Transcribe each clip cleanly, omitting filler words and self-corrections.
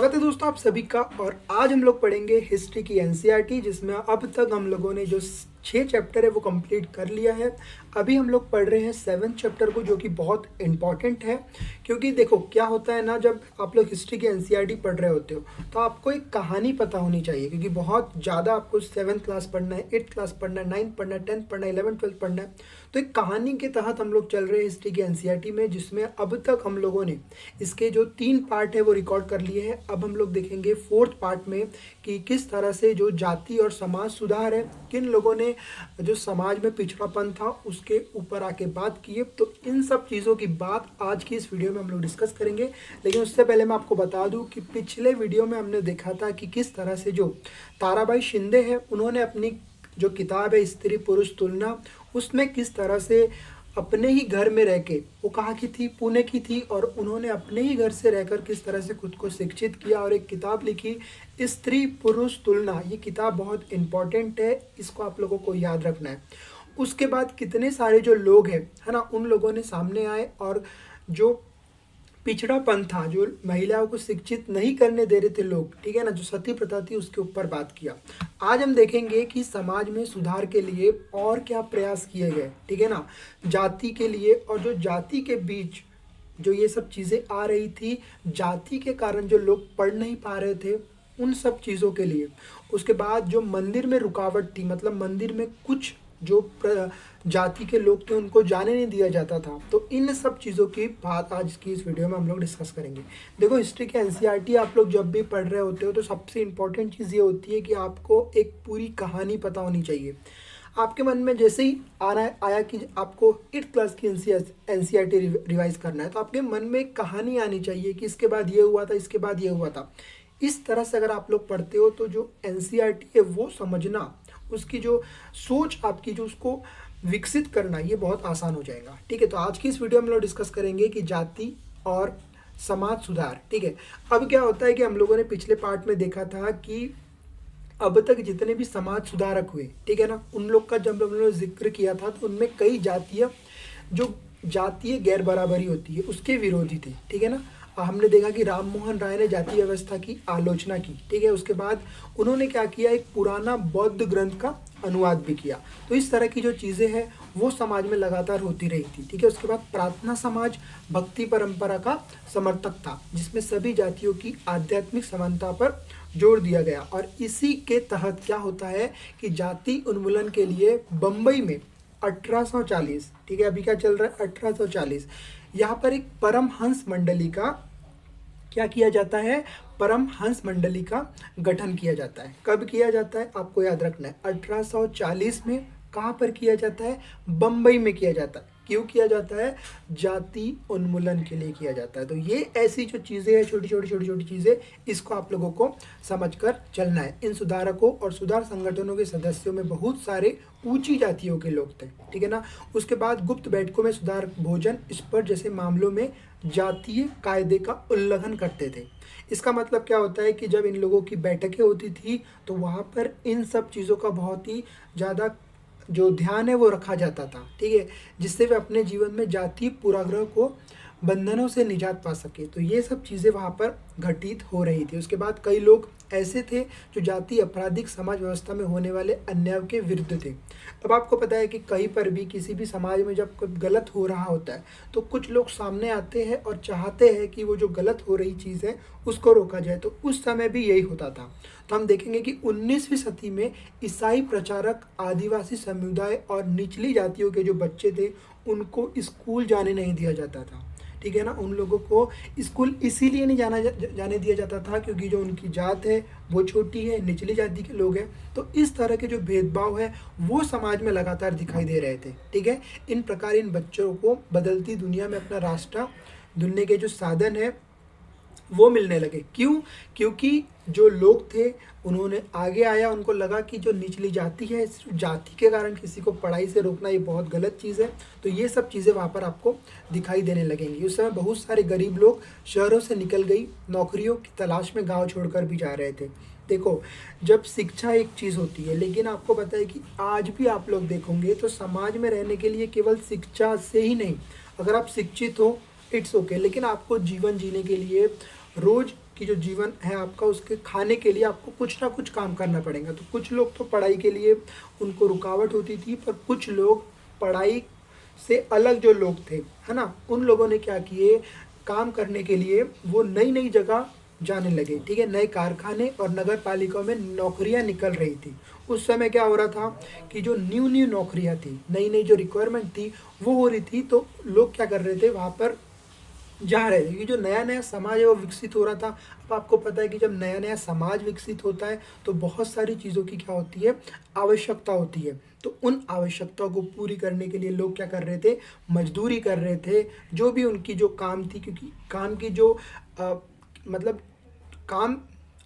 स्वागत है दोस्तों आप सभी का। और आज हम लोग पढ़ेंगे हिस्ट्री की एनसीईआरटी, जिसमें अब तक हम लोगों ने जो 6 चैप्टर है वो कंप्लीट कर लिया है। अभी हम लोग पढ़ रहे हैं 7th चैप्टर को, जो कि बहुत इंपॉर्टेंट है। क्योंकि देखो क्या होता है ना, जब आप लोग हिस्ट्री की एनसीईआरटी पढ़ रहे होते हो तो आपको एक कहानी पता होनी चाहिए, क्योंकि बहुत ज़्यादा आपको 7th क्लास पढ़ना है, 8th क्लास पढ़ना है, 9th पढ़ना है, 10th पढ़ना है, 11th 12th पढ़ना है। तो एक कहानी के तहत हम लोग चल रहे हैं हिस्ट्री की एनसीईआरटी में, जिसमें अब तक हम लोगों ने इसके जो 3 पार्ट है वो रिकॉर्ड कर लिए हैं। अब हम लोग देखेंगे 4th पार्ट में कि किस तरह से जो जाति और समाज सुधार है, किन लोगों ने जो समाज में पिछड़ापन था उसके ऊपर आके बात की है। तो इन सब चीज़ों की बात आज की इस वीडियो में हम लोग डिस्कस करेंगे। लेकिन उससे पहले मैं आपको बता दूं कि पिछले वीडियो में हमने देखा था कि किस तरह से जो ताराबाई शिंदे है, उन्होंने अपनी जो किताब है स्त्री पुरुष तुलना, उसमें किस तरह से अपने ही घर में रह के, वो कहाँ की थी, पुणे की थी, और उन्होंने अपने ही घर से रहकर किस तरह से खुद को शिक्षित किया और एक किताब लिखी स्त्री पुरुष तुलना। ये किताब बहुत इंपॉर्टेंट है, इसको आप लोगों को याद रखना है। उसके बाद कितने सारे जो लोग हैं है ना, उन लोगों ने सामने आए और जो पिछड़ापन था, जो महिलाओं को शिक्षित नहीं करने दे रहे थे लोग, ठीक है ना, जो सती प्रथा थी, उसके ऊपर बात किया। आज हम देखेंगे कि समाज में सुधार के लिए और क्या प्रयास किए गए, ठीक है ना, जाति के लिए। और जो जाति के बीच जो ये सब चीज़ें आ रही थी, जाति के कारण जो लोग पढ़ नहीं पा रहे थे, उन सब चीज़ों के लिए। उसके बाद जो मंदिर में रुकावट थी, मतलब मंदिर में कुछ जो जाति के लोग थे उनको जाने नहीं दिया जाता था, तो इन सब चीज़ों की बात आज की इस वीडियो में हम लोग डिस्कस करेंगे। देखो हिस्ट्री के एनसीईआरटी आप लोग जब भी पढ़ रहे होते हो तो सबसे इम्पोर्टेंट चीज़ ये होती है कि आपको एक पूरी कहानी पता होनी चाहिए। आपके मन में जैसे ही आया कि आपको 8th क्लास की एनसीईआरटी रिवाइज करना है, तो आपके मन में एक कहानी आनी चाहिए कि इसके बाद ये हुआ था, इसके बाद ये हुआ था। इस तरह से अगर आप लोग पढ़ते हो तो जो एनसीईआरटी है वो समझना, उसकी जो सोच आपकी, जो उसको विकसित करना, ये बहुत आसान हो जाएगा। ठीक है, तो आज की इस वीडियो में हम लोग डिस्कस करेंगे कि जाति और समाज सुधार। ठीक है, अब क्या होता है कि हम लोगों ने पिछले पार्ट में देखा था कि अब तक जितने भी समाज सुधारक हुए, ठीक है ना, उन लोग का जब हम लोगों ने जिक्र किया था तो उनमें कई जातीय जो जातीय गैर बराबरी होती है उसके विरोधी थे। ठीक है ना, हमने देखा कि राम मोहन राय ने जाति व्यवस्था की आलोचना की। ठीक है, उसके बाद उन्होंने क्या किया, एक पुराना बौद्ध ग्रंथ का अनुवाद भी किया। तो इस तरह की जो चीज़ें हैं वो समाज में लगातार होती रही थी। ठीक है, उसके बाद प्रार्थना समाज भक्ति परंपरा का समर्थक था, जिसमें सभी जातियों की आध्यात्मिक समानता पर जोर दिया गया। और इसी के तहत क्या होता है कि जाति उन्मूलन के लिए बम्बई में 1840, ठीक है, अभी क्या चल रहा है 1840, यहाँ पर एक परमहंस मंडली का क्या किया जाता है, परमहंस मंडली का गठन किया जाता है। कब किया जाता है आपको याद रखना है, 1840 में। कहाँ पर किया जाता है, बम्बई में किया जाता है। क्यों किया जाता है, जाति उन्मूलन के लिए किया जाता है। तो ये ऐसी जो चीज़ें हैं, छोटी छोटी चीज़ें, इसको आप लोगों को समझकर चलना है। इन सुधारकों और सुधार संगठनों के सदस्यों में बहुत सारे ऊंची जातियों के लोग थे। ठीक है ना, उसके बाद गुप्त बैठकों में सुधार भोजन इस पर जैसे मामलों में जातीय कायदे का उल्लंघन करते थे। इसका मतलब क्या होता है कि जब इन लोगों की बैठकें होती थी तो वहाँ पर इन सब चीज़ों का बहुत ही ज़्यादा जो ध्यान है वो रखा जाता था। ठीक है, जिससे वे अपने जीवन में जातीय पूर्वाग्रह को बंधनों से निजात पा सके। तो ये सब चीज़ें वहाँ पर घटित हो रही थी। उसके बाद कई लोग ऐसे थे जो जाति आपराधिक समाज व्यवस्था में होने वाले अन्याय के विरुद्ध थे। अब आपको पता है कि कहीं पर भी किसी भी समाज में जब कोई गलत हो रहा होता है तो कुछ लोग सामने आते हैं और चाहते हैं कि वो जो गलत हो रही चीज़ है उसको रोका जाए। तो उस समय भी यही होता था। तो हम देखेंगे कि 19वीं सदी में ईसाई प्रचारक, आदिवासी समुदाय और निचली जातियों के जो बच्चे थे उनको स्कूल जाने नहीं दिया जाता था। ठीक है ना, उन लोगों को स्कूल इसीलिए नहीं जाने दिया जाता था क्योंकि जो उनकी जात है वो छोटी है, निचली जाति के लोग हैं। तो इस तरह के जो भेदभाव है वो समाज में लगातार दिखाई दे रहे थे। ठीक है, इन प्रकार इन बच्चों को बदलती दुनिया में अपना रास्ता ढूंढने के जो साधन है वो मिलने लगे। क्यों, क्योंकि जो लोग थे उन्होंने आगे आया, उनको लगा कि जो निचली जाति है, सिर्फ जाति के कारण किसी को पढ़ाई से रोकना ये बहुत गलत चीज़ है। तो ये सब चीज़ें वहाँ पर आपको दिखाई देने लगेंगी। उस समय बहुत सारे गरीब लोग शहरों से निकल गई, नौकरियों की तलाश में गाँव छोड़कर भी जा रहे थे। देखो, जब शिक्षा एक चीज़ होती है, लेकिन आपको पता है कि आज भी आप लोग देखोगे तो समाज में रहने के लिए केवल शिक्षा से ही नहीं, अगर आप शिक्षित हो इट्स ओके, लेकिन आपको जीवन जीने के लिए रोज़ कि जो जीवन है आपका, उसके खाने के लिए आपको कुछ ना कुछ काम करना पड़ेगा। तो कुछ लोग तो पढ़ाई के लिए उनको रुकावट होती थी, पर कुछ लोग पढ़ाई से अलग जो लोग थे, है ना, उन लोगों ने क्या किए, काम करने के लिए वो नई नई जगह जाने लगे। ठीक है, नए कारखाने और नगर पालिकाओं में नौकरियां निकल रही थी। उस समय क्या हो रहा था कि जो न्यू न्यू नौकरियां थी, नई नई जो रिक्वायरमेंट थी वो हो रही थी, तो लोग क्या कर रहे थे, वहाँ पर जा रहे थे। ये जो नया नया समाज है वो विकसित हो रहा था। अब आपको पता है कि जब नया नया समाज विकसित होता है तो बहुत सारी चीज़ों की क्या होती है, आवश्यकता होती है। तो उन आवश्यकताओं को पूरी करने के लिए लोग क्या कर रहे थे, मजदूरी कर रहे थे, जो भी उनकी जो काम थी, क्योंकि काम की जो मतलब काम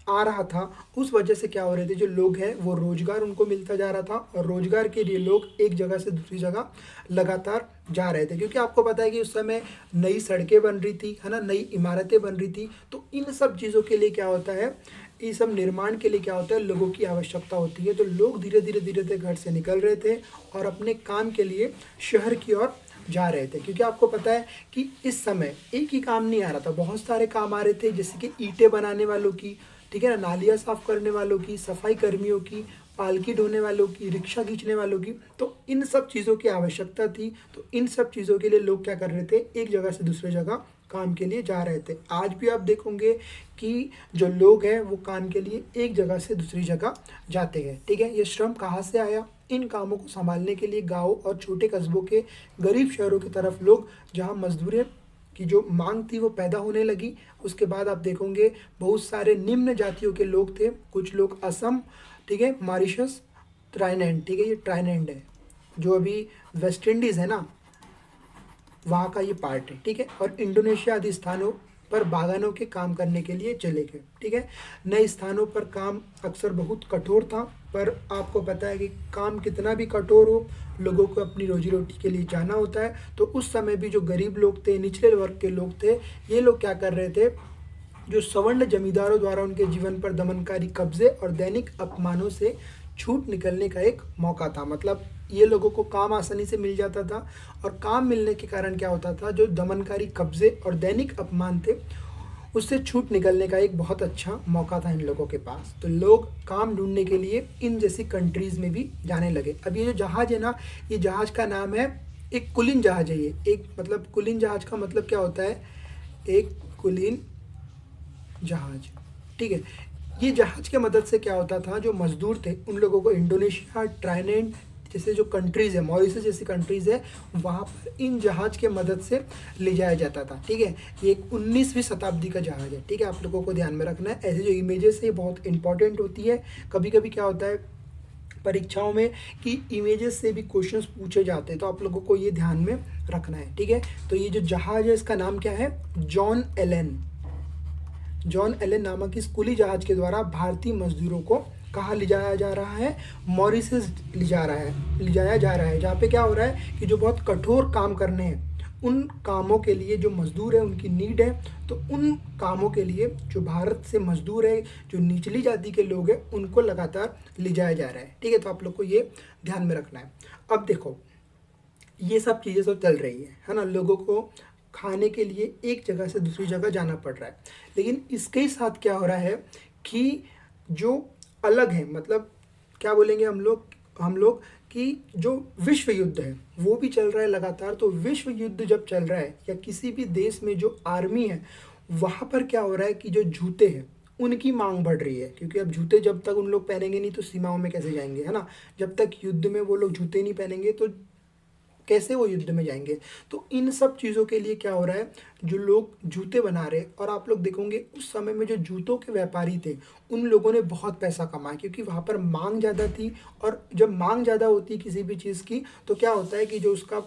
आ रहा था, उस वजह से क्या हो रहे थे, जो लोग हैं वो रोजगार उनको मिलता जा रहा था, और रोजगार के लिए लोग एक जगह से दूसरी जगह लगातार जा रहे थे। क्योंकि आपको पता है कि उस समय नई सड़कें बन रही थी, है ना, नई इमारतें बन रही थी। तो इन सब चीज़ों के लिए क्या होता है, ये सब निर्माण के लिए क्या होता है, लोगों की आवश्यकता होती है। तो लोग धीरे धीरे धीरे धीरे घर से निकल रहे थे और अपने काम के लिए शहर की ओर जा रहे थे। क्योंकि आपको पता है कि इस समय एक ही काम नहीं आ रहा था, बहुत सारे काम आ रहे थे, जैसे कि ईंटें बनाने वालों की, ठीक है ना, नालियाँ साफ करने वालों की, सफाई कर्मियों की, पालकी ढोने वालों की, रिक्शा खींचने वालों की। तो इन सब चीज़ों की आवश्यकता थी। तो इन सब चीज़ों के लिए लोग क्या कर रहे थे, एक जगह से दूसरी जगह काम के लिए जा रहे थे। आज भी आप देखोगे कि जो लोग हैं वो काम के लिए एक जगह से दूसरी जगह जाते हैं। ठीक है, ये श्रम कहाँ से आया, इन कामों को संभालने के लिए गाँव और छोटे कस्बों के गरीब शहरों की तरफ लोग, जहाँ मजदूरी की जो मांग थी वो पैदा होने लगी। उसके बाद आप देखोगे बहुत सारे निम्न जातियों के लोग थे, कुछ लोग असम, ठीक है, मॉरिशस, ट्राइलैंड, ठीक है, ये ट्राइलैंड है जो अभी वेस्ट इंडीज़ है ना, वहाँ का ये पार्ट है। ठीक है, और इंडोनेशिया आदि स्थानों पर बागानों के काम करने के लिए चले गए। ठीक है, नए स्थानों पर काम अक्सर बहुत कठोर था, पर आपको पता है कि काम कितना भी कठोर हो, लोगों को अपनी रोजी रोटी के लिए जाना होता है। तो उस समय भी जो गरीब लोग थे, निचले वर्ग के लोग थे, ये लोग क्या कर रहे थे, जो सवर्ण जमींदारों द्वारा उनके जीवन पर दमनकारी कब्जे और दैनिक अपमानों से छूट निकलने का एक मौका था। मतलब ये लोगों को काम आसानी से मिल जाता था, और काम मिलने के कारण क्या होता था, जो दमनकारी कब्जे और दैनिक अपमान थे उससे छूट निकलने का एक बहुत अच्छा मौका था इन लोगों के पास। तो लोग काम ढूंढने के लिए इन जैसी कंट्रीज़ में भी जाने लगे। अब ये जो जहाज़ है ना, ये जहाज़ का नाम है, एक कुलीन जहाज है ये। एक मतलब कुलीन जहाज का मतलब क्या होता है, एक कुलीन जहाज। ठीक है, ये जहाज के मदद से क्या होता था, जो मजदूर थे उन लोगों को इंडोनेशिया, ट्राइलैंड जैसे जो कंट्रीज़ है, मॉरिशस जैसी कंट्रीज़ है, वहाँ पर इन जहाज के मदद से ले जाया जाता था। ठीक है, ये एक 19वीं शताब्दी का जहाज है। ठीक है, आप लोगों को ध्यान में रखना है, ऐसे जो इमेजेस है बहुत इंपॉर्टेंट होती है। कभी कभी क्या होता है परीक्षाओं में कि इमेजेस से भी क्वेश्चंस पूछे जाते हैं, तो आप लोगों को ये ध्यान में रखना है। ठीक है, तो ये जो जहाज है इसका नाम क्या है, जॉन एलन। जॉन एलन नामक इस कुली जहाज के द्वारा भारतीय मजदूरों को कहाँ ले जाया जा रहा है, मॉरिशस ले जाया जा रहा है, जहाँ पे क्या हो रहा है कि जो बहुत कठोर काम करने हैं, उन कामों के लिए जो मजदूर है उनकी नीड है। तो उन कामों के लिए जो भारत से मजदूर है, जो निचली जाति के लोग हैं, उनको लगातार ले जाया जा रहा है। ठीक है, तो आप लोग को ये ध्यान में रखना है। अब देखो, ये सब चीज़ें तो चल रही है ना, लोगों को खाने के लिए एक जगह से दूसरी जगह जाना पड़ रहा है। लेकिन इसके ही साथ क्या हो रहा है कि जो अलग है, मतलब क्या बोलेंगे हम लोग कि जो विश्व युद्ध है वो भी चल रहा है लगातार। तो विश्व युद्ध जब चल रहा है, या किसी भी देश में जो आर्मी है, वहाँ पर क्या हो रहा है कि जो जूते हैं उनकी मांग बढ़ रही है। क्योंकि अब जूते जब तक उन लोग पहनेंगे नहीं तो सीमाओं में कैसे जाएंगे, है ना। जब तक युद्ध में वो लोग जूते नहीं पहनेंगे तो कैसे वो युद्ध में जाएंगे। तो इन सब चीज़ों के लिए क्या हो रहा है, जो लोग जूते बना रहे, और आप लोग देखोगे उस समय में जो जूतों के व्यापारी थे उन लोगों ने बहुत पैसा कमाया, क्योंकि वहाँ पर मांग ज़्यादा थी। और जब मांग ज़्यादा होती है किसी भी चीज़ की, तो क्या होता है कि जो उसका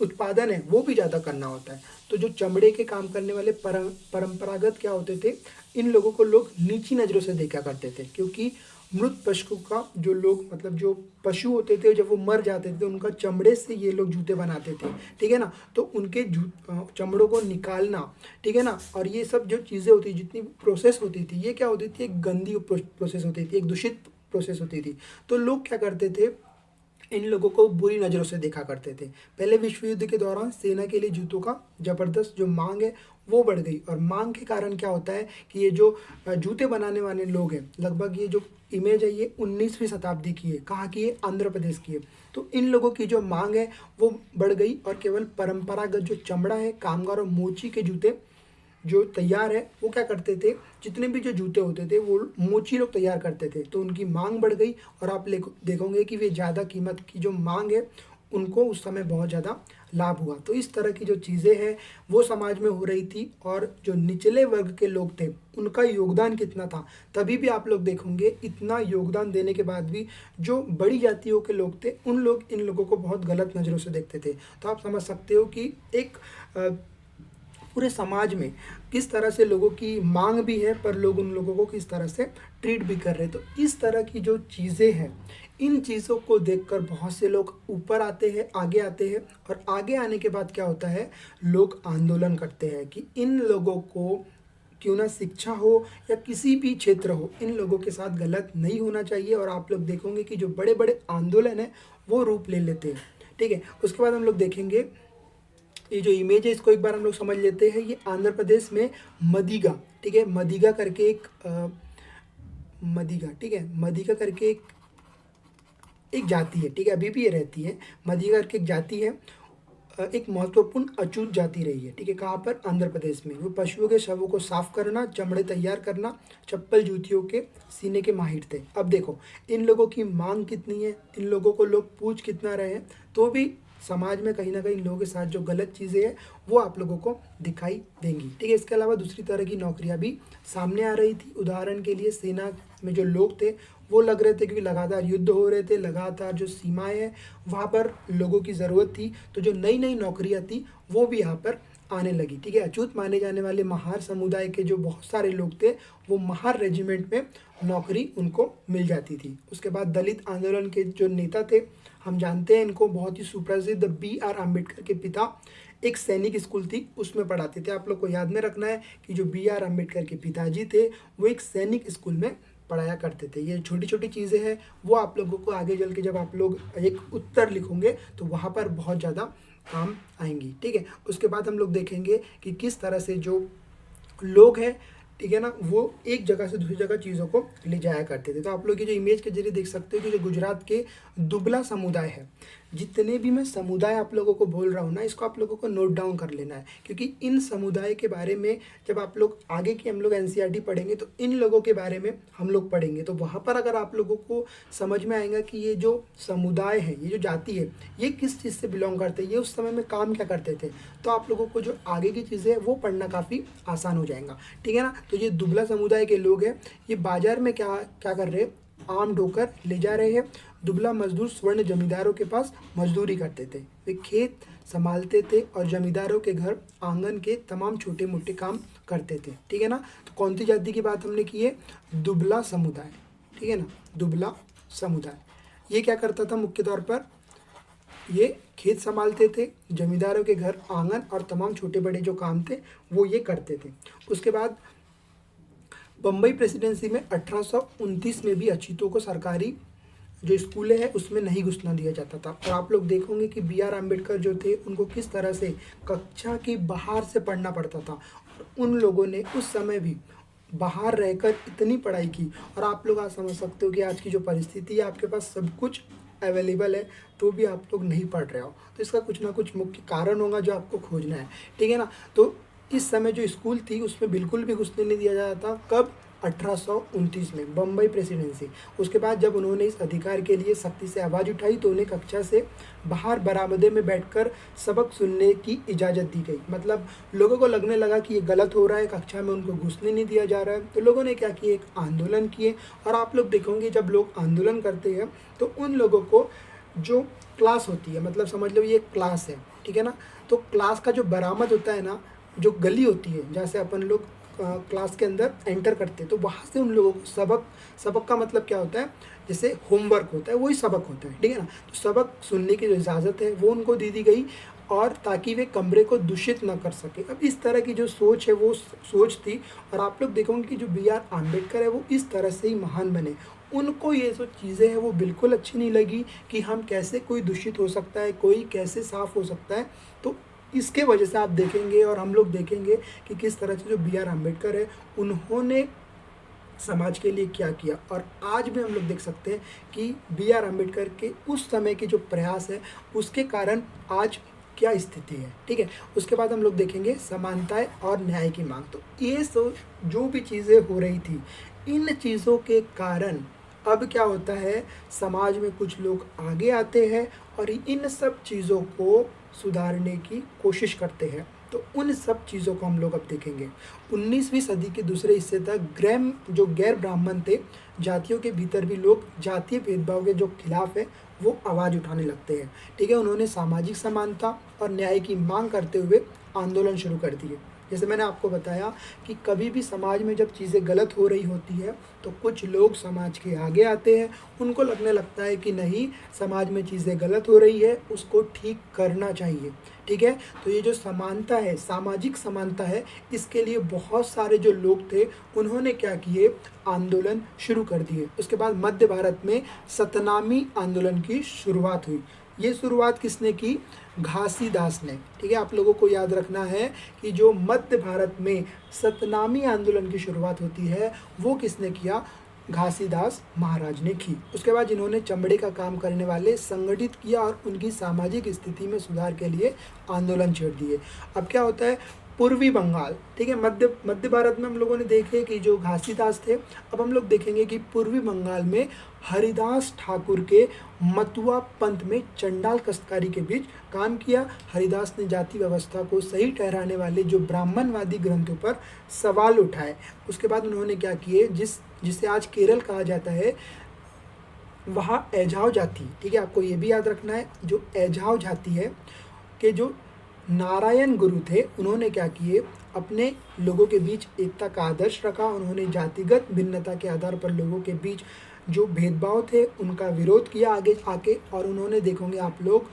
उत्पादन है वो भी ज़्यादा करना होता है। तो जो चमड़े के काम करने वाले परंपरागत क्या होते थे, इन लोगों को लोग नीची नज़रों से देखा करते थे। क्योंकि मृत पशु का जो लोग, मतलब जो पशु होते थे, जब वो मर जाते थे उनका चमड़े से ये लोग जूते बनाते थे। ठीक है ना, तो उनके चमड़ों को निकालना, ठीक है ना, और ये सब जो चीज़ें होती, जितनी प्रोसेस होती थी, ये क्या होती थी, एक गंदी प्रोसेस होती थी, एक दूषित प्रोसेस होती थी। तो लोग क्या करते थे, इन लोगों को बुरी नज़रों से देखा करते थे। पहले विश्व युद्ध के दौरान सेना के लिए जूतों का ज़बरदस्त जो मांग है वो बढ़ गई। और मांग के कारण क्या होता है कि ये जो जूते बनाने वाले लोग हैं, लगभग ये जो इमेज है ये 19वीं शताब्दी की है। कहाँ की है? आंध्र प्रदेश की है। तो इन लोगों की जो मांग है वो बढ़ गई और केवल परंपरागत जो चमड़ा है, कामगार और मोची के जूते जो तैयार है, वो क्या करते थे, जितने भी जो जूते होते थे वो मोची लोग तैयार करते थे। तो उनकी मांग बढ़ गई और आप देखोगे कि वे ज़्यादा कीमत की जो मांग है उनको उस समय बहुत ज़्यादा लाभ हुआ। तो इस तरह की जो चीज़ें हैं वो समाज में हो रही थी। और जो निचले वर्ग के लोग थे उनका योगदान कितना था, तभी भी आप लोग देखोगे इतना योगदान देने के बाद भी जो बड़ी जातियों के लोग थे उन लोग इन लोगों को बहुत गलत नज़रों से देखते थे। तो आप समझ सकते हो कि एक पूरे समाज में किस तरह से लोगों की मांग भी है पर लोग उन लोगों को किस तरह से ट्रीट भी कर रहे हैं। तो इस तरह की जो चीज़ें हैं, इन चीज़ों को देखकर बहुत से लोग ऊपर आते हैं, आगे आते हैं। और आगे आने के बाद क्या होता है, लोग आंदोलन करते हैं कि इन लोगों को क्यों ना शिक्षा हो या किसी भी क्षेत्र हो, इन लोगों के साथ गलत नहीं होना चाहिए। और आप लोग देखोगे कि जो बड़े बड़े आंदोलन हैं वो रूप ले लेते हैं। ठीक है, उसके बाद हम लोग देखेंगे ये जो इमेज है इसको एक बार हम लोग समझ लेते हैं। ये आंध्र प्रदेश में मदिगा, ठीक है, मदिगा करके एक मदिगा, ठीक है, मदिगा करके एक जाति है। ठीक है, अभी भी ये रहती है। मदिगा करके एक जाति है, एक महत्वपूर्ण अछूत जाति रही है। ठीक है, कहाँ पर? आंध्र प्रदेश में। वो पशुओं के शवों को साफ करना, चमड़े तैयार करना, चप्पल जूतियों के सीने के माहिर थे। अब देखो इन लोगों की मांग कितनी है, इन लोगों को लोग पूछ कितना रहे हैं, तो भी समाज में कहीं ना कहीं इन लोगों के साथ जो गलत चीज़ें हैं वो आप लोगों को दिखाई देंगी। ठीक है, इसके अलावा दूसरी तरह की नौकरियां भी सामने आ रही थी। उदाहरण के लिए सेना में जो लोग थे वो लग रहे थे क्योंकि लगातार युद्ध हो रहे थे, लगातार जो सीमाएं हैं वहाँ पर लोगों की ज़रूरत थी। तो जो नई नई नौकरियाँ थी वो भी यहाँ पर आने लगी। ठीक है, अछूत माने जाने वाले महार समुदाय के जो बहुत सारे लोग थे वो महार रेजिमेंट में नौकरी उनको मिल जाती थी। उसके बाद दलित आंदोलन के जो नेता थे, हम जानते हैं इनको, बहुत ही सुप्रसिद्ध BR अम्बेडकर के पिता एक सैनिक स्कूल थी उसमें पढ़ाते थे। आप लोग को याद में रखना है कि जो BR अम्बेडकर के पिताजी थे वो एक सैनिक स्कूल में पढ़ाया करते थे। ये छोटी छोटी चीज़ें हैं वो आप लोगों को आगे चल के जब आप लोग एक उत्तर लिखोगे तो वहाँ पर बहुत ज़्यादा काम आएंगी। ठीक है, उसके बाद हम लोग देखेंगे कि किस तरह से जो लोग हैं, ठीक है ना, वो एक जगह से दूसरी जगह चीज़ों को ले जाया करते थे। तो आप लोग ये जो इमेज के जरिए देख सकते हो कि जो गुजरात के दुबला समुदाय है, जितने भी मैं समुदाय आप लोगों को बोल रहा हूँ ना, इसको आप लोगों को नोट डाउन कर लेना है। क्योंकि इन समुदाय के बारे में जब आप लोग आगे की हम लोग NCERT पढ़ेंगे तो इन लोगों के बारे में हम लोग पढ़ेंगे। तो वहाँ पर अगर आप लोगों को समझ में आएगा कि ये जो समुदाय है, ये जो जाति है, ये किस चीज़ से बिलोंग करते हैं, ये उस समय में काम क्या करते थे, तो आप लोगों को जो आगे की चीज़ें हैं वो पढ़ना काफ़ी आसान हो जाएगा। ठीक है ना। तो ये दुबला समुदाय के लोग हैं, ये बाजार में क्या क्या कर रहे हैं, आम ढोकर ले जा रहे हैं। दुबला मजदूर स्वर्ण जमींदारों के पास मजदूरी करते थे, वे खेत संभालते थे और जमींदारों के घर आंगन के तमाम छोटे मोटे काम करते थे। ठीक है ना। तो कौन सी जाति की बात हमने की है? दुबला समुदाय। ठीक है ना, दुबला समुदाय। ये क्या करता था मुख्य तौर पर? ये खेत संभालते थे, जमींदारों के घर आंगन और तमाम छोटे बड़े जो काम थे वो ये करते थे। उसके बाद बम्बई प्रेसिडेंसी में 1829 में भी अछूतों को सरकारी जो स्कूलें हैं उसमें नहीं घुसना दिया जाता था। और आप लोग देखोगे कि BR अम्बेडकर जो थे उनको किस तरह से कक्षा के बाहर से पढ़ना पड़ता था। और उन लोगों ने उस समय भी बाहर रहकर इतनी पढ़ाई की। और आप लोग आज समझ सकते हो कि आज की जो परिस्थिति है, आपके पास सब कुछ अवेलेबल है तो भी आप लोग नहीं पढ़ रहे हो। तो इसका कुछ ना कुछ मुख्य कारण होगा जो आपको खोजना है। ठीक है ना। तो इस समय जो स्कूल थी उसमें बिल्कुल भी घुसने नहीं दिया जाता था। कब? 1829 में, बम्बई प्रेसिडेंसी। उसके बाद जब उन्होंने इस अधिकार के लिए सख्ती से आवाज़ उठाई तो उन्हें कक्षा से बाहर बरामदे में बैठकर सबक सुनने की इजाज़त दी गई। मतलब लोगों को लगने लगा कि ये गलत हो रहा है, कक्षा में उनको घुसने नहीं दिया जा रहा है। तो लोगों ने क्या किए? एक आंदोलन किए। और आप लोग देखोगे जब लोग आंदोलन करते हैं तो उन लोगों को जो क्लास होती है, मतलब समझ लो ये क्लास है, ठीक है ना, तो क्लास का जो बरामद होता है ना, जो गली होती है जहाँ से अपन लोग क्लास के अंदर एंटर करते हैं, तो वहाँ से उन लोगों को सबक का मतलब क्या होता है? जैसे होमवर्क होता है वही सबक होता है। ठीक है ना। तो सबक सुनने की जो इजाज़त है वो उनको दे दी गई, और ताकि वे कमरे को दूषित न कर सके। अब इस तरह की जो सोच है वो सोच थी। और आप लोग देखोगे कि जो BR अम्बेडकर है वो इस तरह से ही महान बने। उनको ये जो चीज़ें हैं वो बिल्कुल अच्छी नहीं लगी कि हम कैसे, कोई दूषित हो सकता है, कोई कैसे साफ़ हो सकता है। तो इसके वजह से आप देखेंगे और हम लोग देखेंगे कि किस तरह से जो बी आर अम्बेडकर है उन्होंने समाज के लिए क्या किया। और आज भी हम लोग देख सकते हैं कि बी आर अम्बेडकर के उस समय के जो प्रयास है उसके कारण आज क्या स्थिति है। ठीक है, उसके बाद हम लोग देखेंगे समानताएं और न्याय की मांग। तो ये जो भी चीज़ें हो रही थी, इन चीज़ों के कारण अब क्या होता है, समाज में कुछ लोग आगे आते हैं और इन सब चीज़ों को सुधारने की कोशिश करते हैं। तो उन सब चीज़ों को हम लोग अब देखेंगे। 19वीं सदी के दूसरे हिस्से तक जो गैर ब्राह्मण थे, जातियों के भीतर भी लोग जातीय भेदभाव के जो खिलाफ है वो आवाज़ उठाने लगते हैं। ठीक है, उन्होंने सामाजिक समानता और न्याय की मांग करते हुए आंदोलन शुरू कर दिए। जैसे मैंने आपको बताया कि कभी भी समाज में जब चीज़ें गलत हो रही होती है तो कुछ लोग समाज के आगे आते हैं, उनको लगने लगता है कि नहीं, समाज में चीज़ें गलत हो रही है, उसको ठीक करना चाहिए। ठीक है, तो ये जो समानता है, सामाजिक समानता है, इसके लिए बहुत सारे जो लोग थे उन्होंने क्या किए, आंदोलन शुरू कर दिए। उसके बाद मध्य भारत में सतनामी आंदोलन की शुरुआत हुई। ये शुरुआत किसने की, घासीदास ने। ठीक है, आप लोगों को याद रखना है कि जो मध्य भारत में सतनामी आंदोलन की शुरुआत होती है वो किसने किया, घासीदास महाराज ने की। उसके बाद जिन्होंने चमड़े का काम करने वाले संगठित किया और उनकी सामाजिक स्थिति में सुधार के लिए आंदोलन छेड़ दिए। अब क्या होता है, पूर्वी बंगाल, ठीक है, मध्य भारत में हम लोगों ने देखे कि जो घासीदास थे। अब हम लोग देखेंगे कि पूर्वी बंगाल में हरिदास ठाकुर के मतुआ पंथ में चंडाल काश्तकारी के बीच काम किया। हरिदास ने जाति व्यवस्था को सही ठहराने वाले जो ब्राह्मणवादी ग्रंथों पर सवाल उठाए। उसके बाद उन्होंने क्या किए, जिसे आज केरल कहा जाता है, वहाँ एझाव जाति, ठीक है, आपको ये भी याद रखना है, जो एझाव जाति है कि जो नारायण गुरु थे, उन्होंने क्या किए, अपने लोगों के बीच एकता का आदर्श रखा। उन्होंने जातिगत भिन्नता के आधार पर लोगों के बीच जो भेदभाव थे उनका विरोध किया आगे आके। और उन्होंने देखोगे आप लोग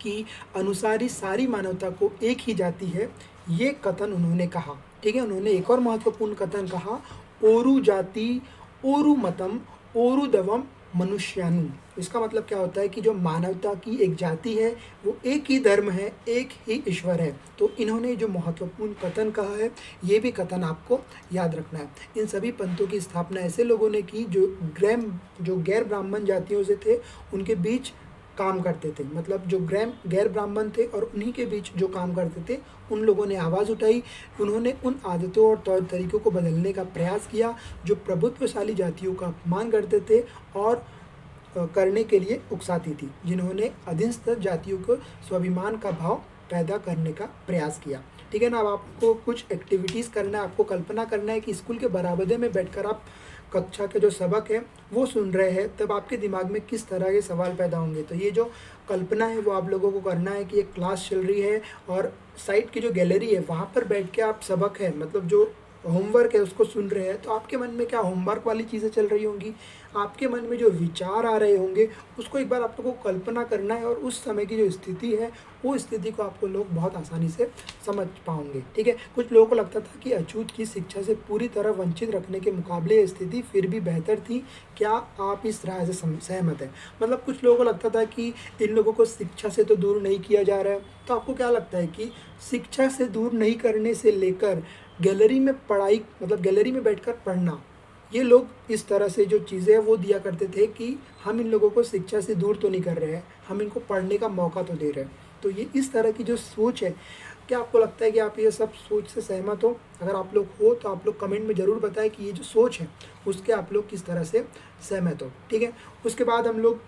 कि अनुसारी सारी मानवता को एक ही जाति है, ये कथन उन्होंने कहा। ठीक है, उन्होंने एक और महत्वपूर्ण कथन कहा, ओरु जाति ओरु मतम ओरु दवम मनुष्यानु। इसका मतलब क्या होता है कि जो मानवता की एक जाति है वो एक ही धर्म है, एक ही ईश्वर है। तो इन्होंने जो महत्वपूर्ण कथन कहा है ये भी कथन आपको याद रखना है। इन सभी पंथों की स्थापना ऐसे लोगों ने की जो गैर ब्राह्मण जातियों से थे, उनके बीच काम करते थे। मतलब जो गैर ब्राह्मण थे और उन्हीं के बीच जो काम करते थे, उन लोगों ने आवाज़ उठाई। उन्होंने उन आदतों और तौर तरीक़ों को बदलने का प्रयास किया जो प्रभुत्वशाली जातियों का अपमान करते थे और करने के लिए उकसाती थी, जिन्होंने अधीनस्थ जातियों को स्वाभिमान का भाव पैदा करने का प्रयास किया। ठीक है ना। अब आपको कुछ एक्टिविटीज़ करना है, आपको कल्पना करना है कि स्कूल के बरामदे में बैठकर आप कक्षा के जो सबक है वो सुन रहे हैं, तब आपके दिमाग में किस तरह के सवाल पैदा होंगे। तो ये जो कल्पना है वो आप लोगों को करना है कि एक क्लास चल रही है और साइड की जो गैलरी है वहाँ पर बैठ के आप सबक है, मतलब जो होमवर्क है उसको सुन रहे हैं। तो आपके मन में क्या होमवर्क वाली चीज़ें चल रही होंगी, आपके मन में जो विचार आ रहे होंगे उसको एक बार आप लोगों को कल्पना करना है और उस समय की जो स्थिति है वो स्थिति को आपको लोग बहुत आसानी से समझ पाओगे। ठीक है। कुछ लोगों को लगता था कि अछूत की शिक्षा से पूरी तरह वंचित रखने के मुकाबले ये स्थिति फिर भी बेहतर थी। क्या आप इस राय से सहमत हैं? मतलब कुछ लोगों को लगता था कि इन लोगों को शिक्षा से तो दूर नहीं किया जा रहा है। तो आपको क्या लगता है कि शिक्षा से दूर नहीं करने से लेकर गैलरी में पढ़ाई, मतलब गैलरी में बैठकर पढ़ना, ये लोग इस तरह से जो चीज़ें हैं वो दिया करते थे कि हम इन लोगों को शिक्षा से दूर तो नहीं कर रहे हैं, हम इनको पढ़ने का मौका तो दे रहे हैं। तो ये इस तरह की जो सोच है, क्या आपको लगता है कि आप ये सब सोच से सहमत हो? अगर आप लोग हो तो आप लोग कमेंट में ज़रूर बताएं कि ये जो सोच है उसके आप लोग किस तरह से सहमत हो। ठीक है। उसके बाद हम लोग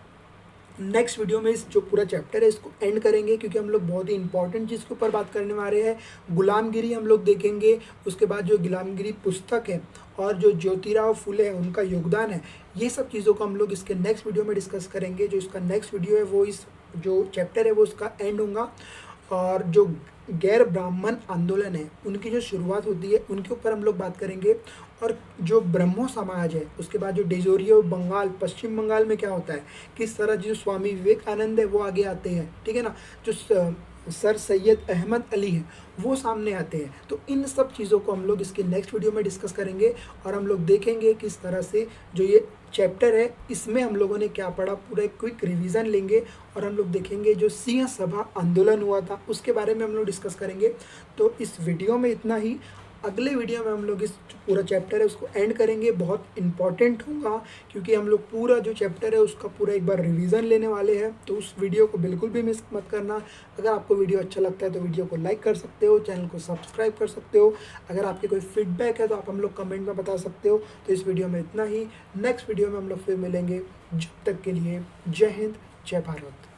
नेक्स्ट वीडियो में इस जो पूरा चैप्टर है इसको एंड करेंगे, क्योंकि हम लोग बहुत ही इंपॉर्टेंट चीज़ के ऊपर बात करने वाले हैं। गुलामगिरी हम लोग देखेंगे। उसके बाद जो गुलामगिरी पुस्तक है और जो ज्योतिराव फुले है उनका योगदान है, ये सब चीज़ों को हम लोग इसके नेक्स्ट वीडियो में डिस्कस करेंगे। जो इसका नेक्स्ट वीडियो है वो इस जो चैप्टर है वो उसका एंड होगा। और जो गैर ब्राह्मण आंदोलन है उनकी जो शुरुआत होती है उनके ऊपर हम लोग बात करेंगे। और जो ब्रह्मो समाज है, उसके बाद जो डेजोरियो बंगाल, पश्चिम बंगाल में क्या होता है, किस तरह जो स्वामी विवेकानंद है वो आगे आते हैं। ठीक है ना। जो सर सैयद अहमद अली हैं वो सामने आते हैं। तो इन सब चीज़ों को हम लोग इसके नेक्स्ट वीडियो में डिस्कस करेंगे और हम लोग देखेंगे किस तरह से जो ये चैप्टर है इसमें हम लोगों ने क्या पढ़ा, पूरा एक क्विक रिवीजन लेंगे और हम लोग देखेंगे जो सिंह सभा आंदोलन हुआ था उसके बारे में हम लोग डिस्कस करेंगे। तो इस वीडियो में इतना ही। अगले वीडियो में हम लोग इस पूरा चैप्टर है उसको एंड करेंगे, बहुत इंपॉर्टेंट होगा क्योंकि हम लोग पूरा जो चैप्टर है उसका पूरा एक बार रिवीजन लेने वाले हैं। तो उस वीडियो को बिल्कुल भी मिस मत करना। अगर आपको वीडियो अच्छा लगता है तो वीडियो को लाइक कर सकते हो, चैनल को सब्सक्राइब कर सकते हो। अगर आपके कोई फीडबैक है तो आप हम लोग कमेंट में बता सकते हो। तो इस वीडियो में इतना ही। नेक्स्ट वीडियो में हम लोग फिर मिलेंगे। जब तक के लिए जय हिंद, जय भारत।